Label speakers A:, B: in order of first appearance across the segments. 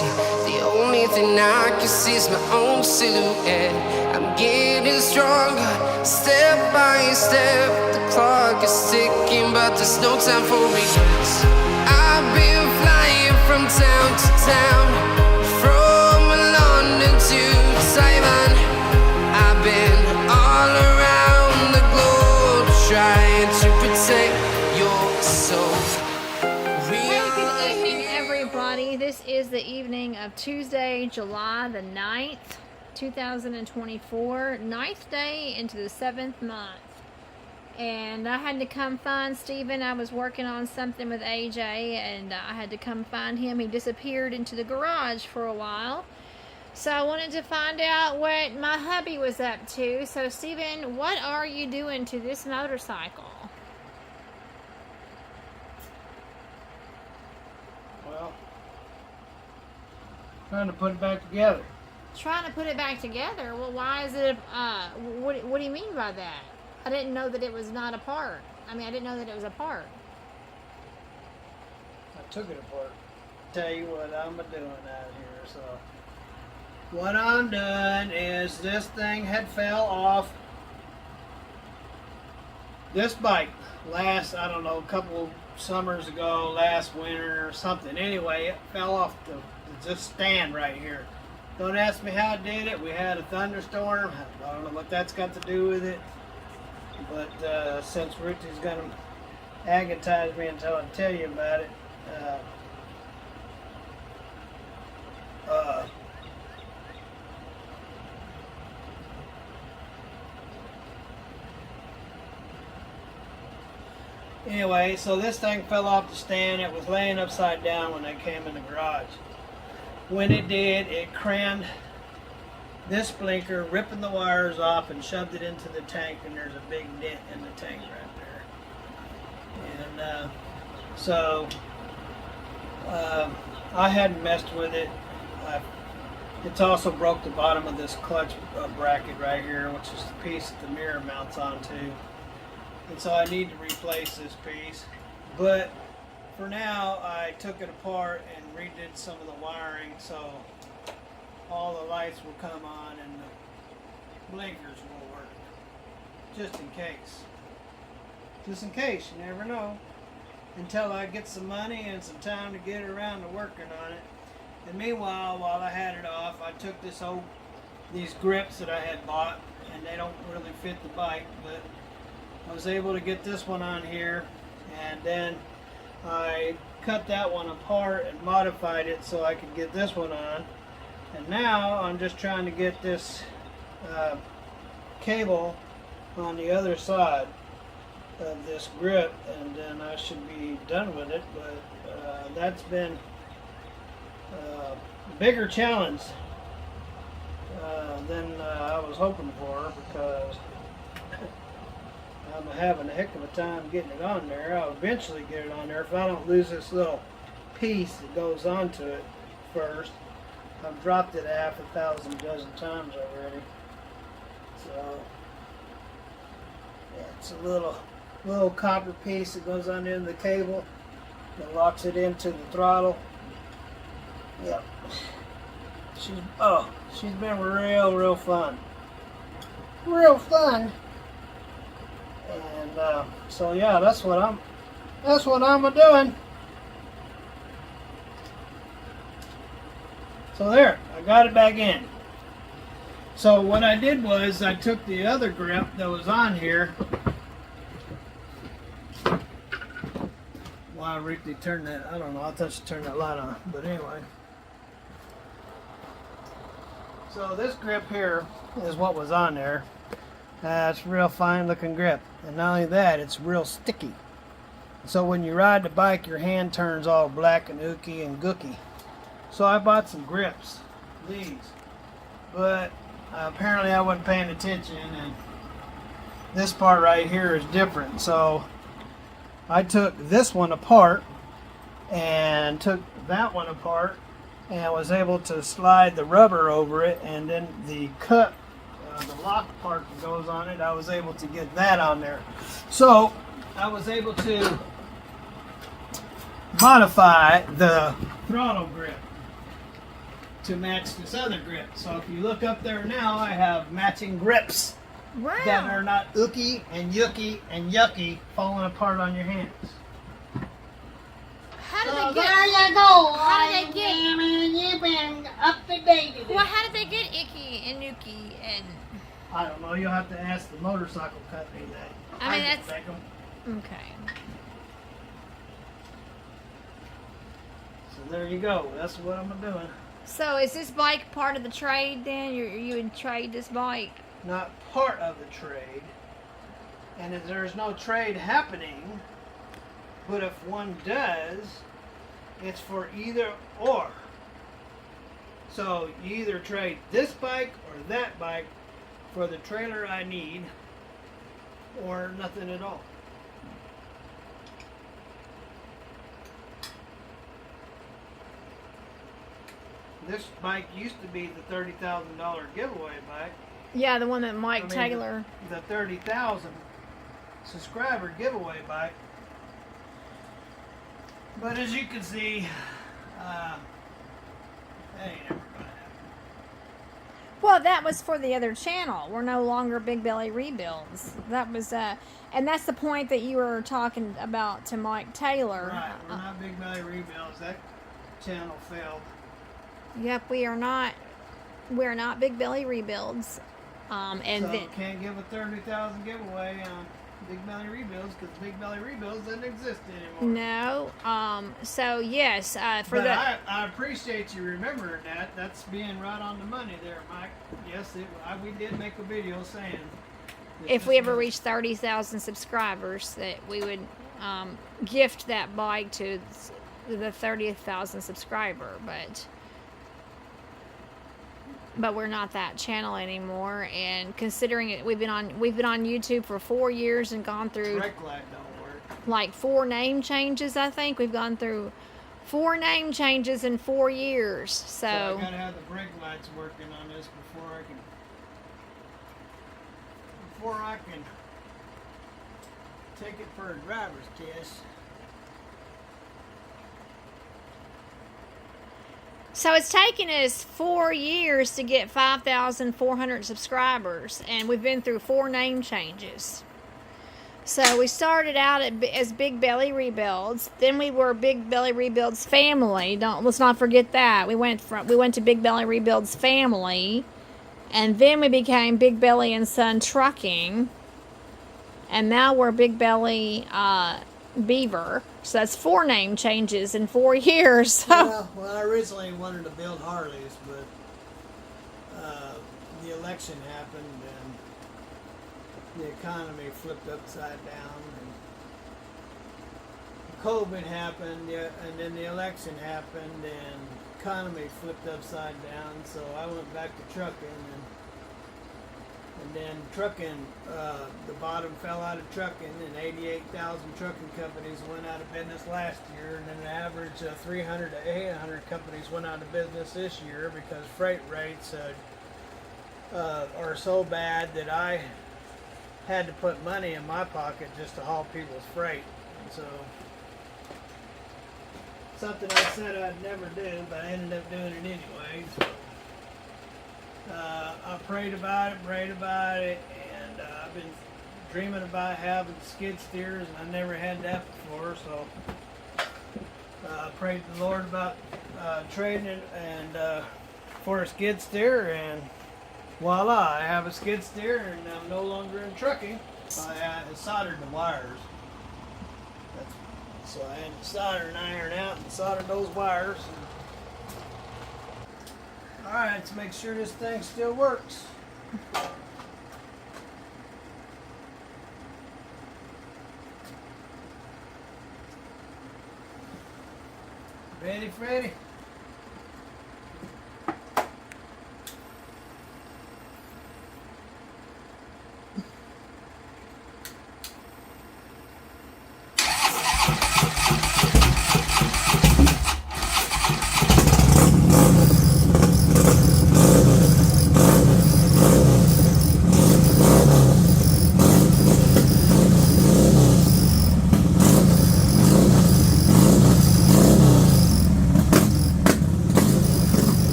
A: empty. The only thing I can see is my own silhouette. I'm getting stronger, step by step. The clock is ticking, but there's no time for regrets. I've been flying from town to town, from London to Taiwan. I've been all around the globe trying to protect your soul.
B: Good evening, everybody. This is the evening of Tuesday, July the 9th, 2024. 9th day into the 7th month. And I had to come find Steven. I was working on something with AJ, and I had to come find him. He disappeared into the garage for a while. So I wanted to find out what my hubby was up to. So, Steven, what are you doing to this motorcycle?
C: Well, trying to put it back together.
B: Trying to put it back together? Well, why is it, what do you mean by that? I didn't know that it was not a part. I didn't know that it was a part.
C: I took it apart. Tell you what I'm doing out here. So, what I'm doing is this thing had fell off. This bike last, I don't know, a couple summers ago, last winter or something. Anyway, it fell off the stand right here. Don't ask me how I did it. We had a thunderstorm. I don't know what that's got to do with it. But since Richie's going to agonize me until I tell you about it, anyway, so this thing fell off the stand. It was laying upside down when I came in the garage. When it did, it crammed this blinker, ripping the wires off and shoved it into the tank, and there's a big dent in the tank right there. And so I hadn't messed with it. It's also broke the bottom of this clutch bracket right here, which is the piece that the mirror mounts onto. And so I need to replace this piece. But for now, I took it apart and redid some of the wiring, so all the lights will come on and the blinkers will work. Just in case. Just in case, you never know. Until I get some money and some time to get around to working on it. And meanwhile, while I had it off, I took these grips that I had bought, and they don't really fit the bike, but I was able to get this one on here, and then I cut that one apart and modified it so I could get this one on. And now I'm just trying to get this cable on the other side of this grip, and then I should be done with it. But that's been a bigger challenge than I was hoping for, because I'm having a heck of a time getting it on there. I'll eventually get it on there if I don't lose this little piece that goes onto it first. I've dropped it half a dozen times already. So yeah, it's a little copper piece that goes on the end of the cable that locks it into the throttle. Yep. She's been real fun. Real fun. And so yeah, that's what I'm doing. So there, I got it back in. So what I did was I took the other grip that was on here. Why Ricky turned that? I don't know. I thought she turned that light on, but anyway. So this grip here is what was on there. It's real fine looking grip, and not only that, it's real sticky. So when you ride the bike, your hand turns all black and ooky and gooky. So I bought some grips, these, but apparently I wasn't paying attention, and this part right here is different. So I took this one apart and took that one apart and was able to slide the rubber over it, and then the cup, the lock part that goes on it, I was able to get that on there. So I was able to modify the throttle grip. to match this other grip. So if you look up there now, I have matching grips that are
B: Wow.
C: not ooky and yucky falling apart on your hands.
B: How did
C: So
B: they get?
C: there you go.
B: How did they get?
C: You've been up to date.
B: Well, how did they get icky and nookie and?
C: I don't know. You'll have to ask the motorcycle company that.
B: I mean,
C: can
B: that's-
C: make 'em.
B: Okay.
C: So there you go. That's what I'm doing.
B: So is this bike part of the trade then? You would trade this bike?
C: Not part of the trade. And if there's no trade happening, but if one does, it's for either or. So you either trade this bike or that bike for the trailer I need, or nothing at all. This bike used to be the $30,000 giveaway bike.
B: Yeah, the one that Mike
C: I mean,
B: Taylor.
C: The 30,000 subscriber giveaway bike. But as you can see, that ain't ever gonna happen.
B: Well, that was for the other channel. We're no longer Big Belly Rebuilds. That was and that's the point that you were talking about to Mike Taylor.
C: Right, we're not Big Belly Rebuilds. That channel failed.
B: Yep, we are not. We're not Big Belly Rebuilds. And
C: So
B: then
C: can't give a 30,000 giveaway on Big Belly Rebuilds because Big Belly Rebuilds doesn't exist anymore.
B: no. So yes, for
C: But
B: the.
C: I appreciate you remembering that. That's being right on the money there, Mike. Yes, we did make a video saying that
B: If
C: this
B: we ever
C: was-
B: reach 30,000 subscribers, that we would gift that bike to the 30,000 subscriber, but we're not that channel anymore. And considering it, we've been on YouTube for 4 years and gone through
C: brake light don't work.
B: like 4 name changes. I think we've gone through 4 name changes in 4 years.
C: So
B: So
C: I gotta have the brake lights working on this before I can take it for a driver's test.
B: So it's taken us 4 years to get 5,400 subscribers, and we've been through 4 name changes. So we started out as Big Belly Rebuilds. Then we were Big Belly Rebuilds Family. Let's not forget that. We went to Big Belly Rebuilds Family, and then we became Big Belly and Son Trucking, and now we're Big Belly Beaver. So that's 4 name changes in 4 years. So.
C: Well, I originally wanted to build Harleys, but the election happened and the economy flipped upside down. And COVID happened, and then the election happened, and the economy flipped upside down. So I went back to trucking, and then trucking, the bottom fell out of trucking, and 88,000 trucking companies went out of business last year, and then an average of 300 to 800 companies went out of business this year because freight rates are so bad that I had to put money in my pocket just to haul people's freight. And so, something I said I'd never do, but I ended up doing it anyway. So. I prayed about it, and I've been dreaming about having skid steers, and I never had that before, so I prayed to the Lord about trading it and for a skid steer, and voila, I have a skid steer, and I'm no longer in trucking. I soldered the wires. So I had to solder and iron out and solder those wires. Alright, let's make sure this thing still works. Ready, Freddy?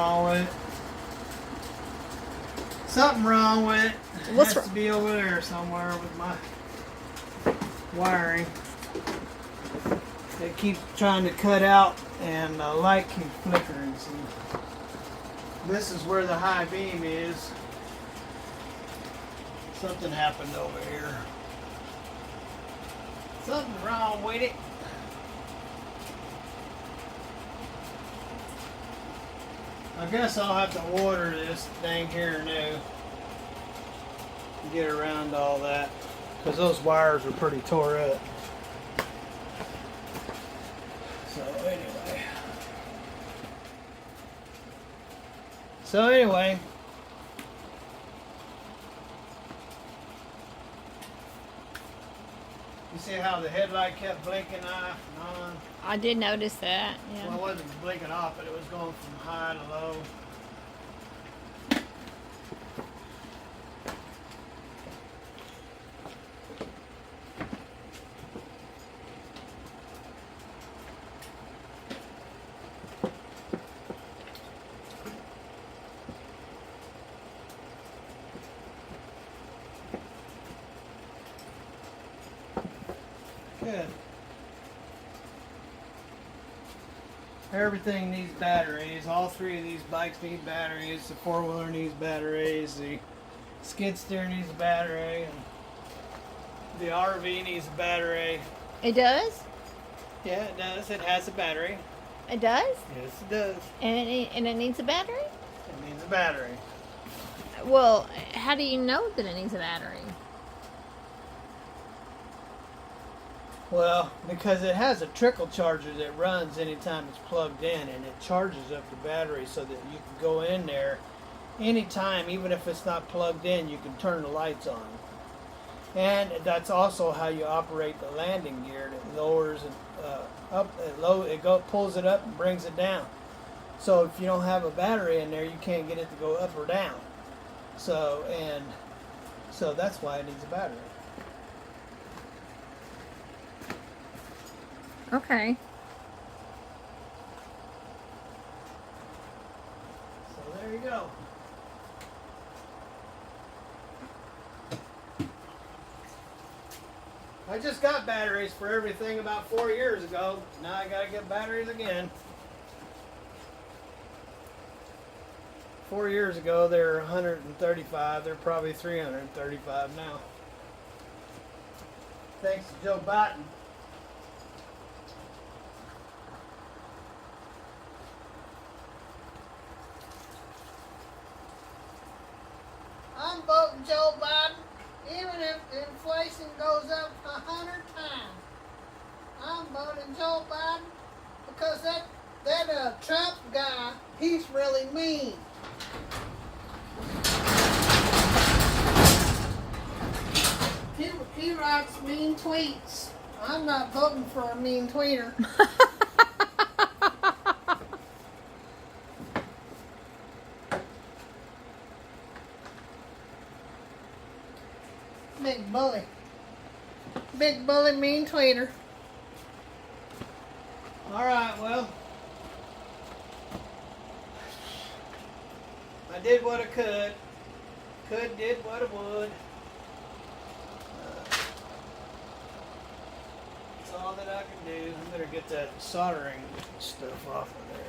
C: wrong with it. Something wrong with it.
B: What's
C: It has to be over there somewhere with my wiring. It keeps trying to cut out and the light keeps flickering. See, this is where the high beam is. Something happened over here. Something wrong with it. I guess I'll have to water this thing here new. Get around all that. Because those wires are pretty tore up. So anyway. You see how the headlight kept blinking off and on?
B: I did notice that. Yeah.
C: Well, it wasn't blinking off, but it was going from high to low. Good. Everything needs batteries. All three of these bikes need batteries. The four-wheeler needs batteries. The skid steer needs a battery. And the RV needs a battery.
B: It does?
C: Yeah, it does. It has a battery.
B: It does?
C: Yes, it does.
B: And it needs a battery?
C: It needs a battery.
B: Well, how do you know that it needs a battery?
C: Well, because it has a trickle charger that runs anytime it's plugged in, and it charges up the battery so that you can go in there anytime, even if it's not plugged in, you can turn the lights on. And that's also how you operate the landing gear. That lowers it up, pulls it up and brings it down. So if you don't have a battery in there, you can't get it to go up or down. So that's why it needs a battery.
B: Okay.
C: So there you go. I just got batteries for everything about 4 years ago. Now I gotta get batteries again. 4 years ago they were 135. They're probably 335 now. Thanks to Joe Biden. I'm voting Joe Biden, even if inflation goes up 100 times. I'm voting Joe Biden because that Trump guy, he's really mean. He writes mean tweets. I'm not voting for a mean tweeter. Big bully. Big bully, mean tweeter. Alright, well. I did what I could. Did what I would. That's all that I can do. I better get that soldering stuff off of there.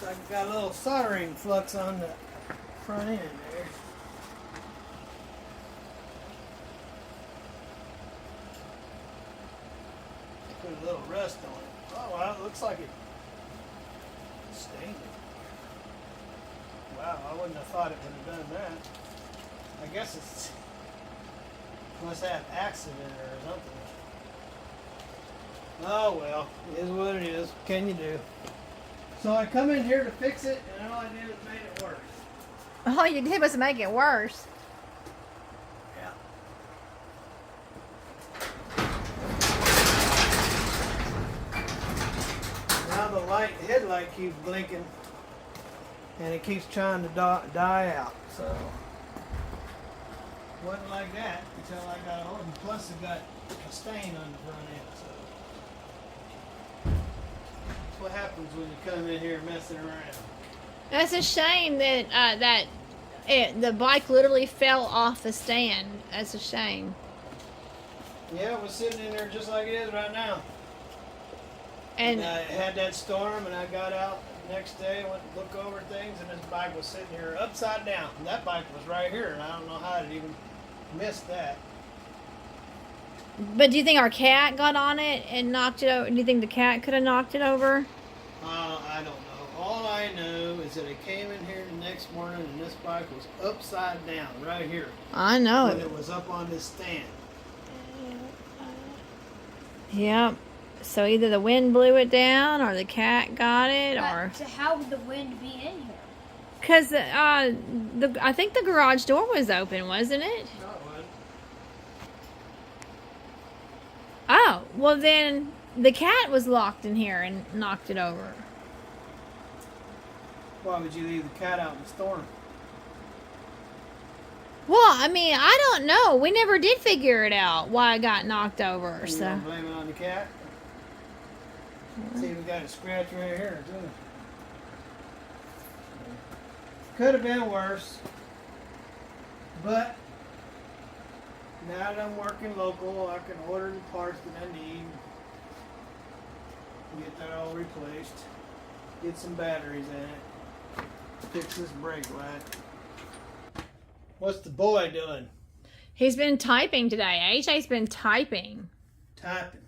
C: I got a little soldering flux on the front end there. Put a little rust on it. Oh wow, it looks like it stained it. Wow, I wouldn't have thought it would have done that. I guess it's must have accident or something. Oh well, it is what it is. What can you do? So I come in here to fix it, and all I did was made it worse.
B: All you did was make it worse.
C: Yeah. Now the headlight keeps blinking. and it keeps trying to die out. So wasn't like that until I got home. And plus, it got a stain on the front end. So that's what happens when you come in here messing around.
B: That's a shame that the bike literally fell off the stand. That's a shame.
C: Yeah, it was sitting in there just like it is right now.
B: And
C: I had that storm, and I got out the next day, went to look over things, and this bike was sitting here upside down. And that bike was right here, and I don't know how it even missed that.
B: but do you think our cat got on it and knocked it over? Do you think the cat could have knocked it over?
C: I don't know. All I know is that I came in here the next morning, and this bike was upside down right here.
B: I know
C: When
B: it.
C: it was up on this stand.
B: Yep. So either the wind blew it down, or the cat got it, or
D: So how would the wind be in here?
B: because I think the garage door was open, wasn't it?
C: No, it wasn't.
B: Oh, well then the cat was locked in here and knocked it over.
C: Why would you leave the cat out in the storm?
B: Well, I mean, I don't know. We never did figure it out why it got knocked over.
C: You
B: So
C: don't blame it on the cat? See, we got a scratch right here, too. Could have been worse. But now that I'm working local, I can order the parts that I need. Get that all replaced. Get some batteries in it. Fix this brake light. What's the boy doing?
B: he's been typing today. AJ's been typing.
C: Typing.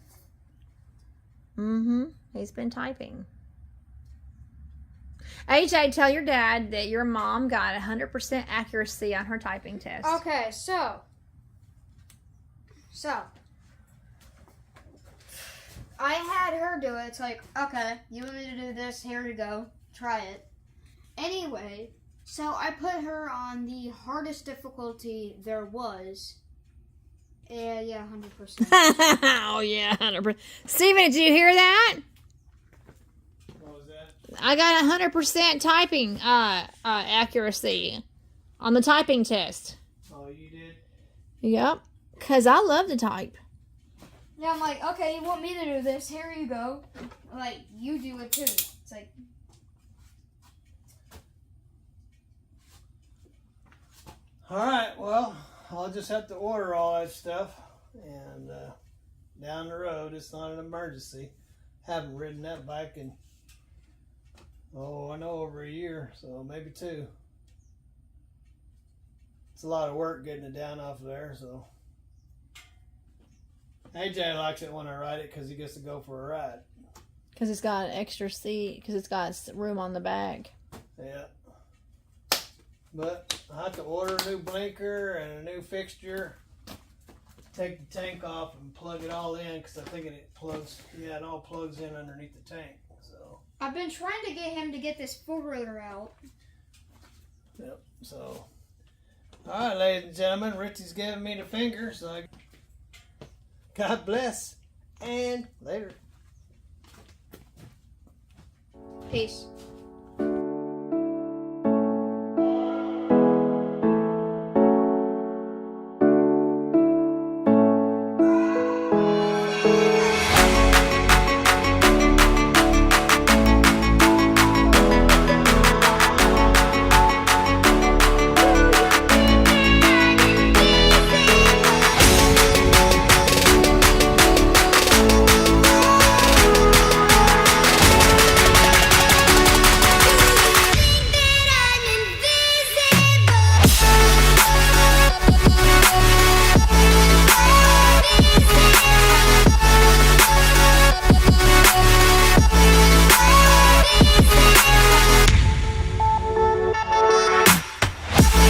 B: Mm-hmm. He's been typing. AJ, tell your dad that your mom got 100% accuracy on her typing test.
D: Okay, so I had her do it. It's like, okay, you want me to do this? Here you go. Try it. Anyway, so I put her on the hardest difficulty there was. Yeah, 100%.
B: Oh, yeah, 100%. Steven, did you hear that?
C: What was that?
B: I got 100% typing accuracy on the typing test.
C: Oh, you did?
B: Yep. Because I love to type.
D: Yeah, I'm like, okay, you want me to do this? Here you go. Like, you do it too. It's like,
C: Alright, well, I'll just have to order all that stuff. And down the road, it's not an emergency. Haven't ridden that bike in, I know over a year, so maybe 2. It's a lot of work getting it down off there, so. AJ likes it when I ride it because he gets to go for a ride.
B: Because it's got an extra seat. Because it's got room on the back.
C: Yeah. But I have to order a new blinker and a new fixture. Take the tank off and plug it all in because I think it plugs. Yeah, it all plugs in underneath the tank. So.
D: I've been trying to get him to get this four-wheeler out.
C: Yep. So. All right, ladies and gentlemen, Richie's giving me the finger, so God bless and later.
D: Peace.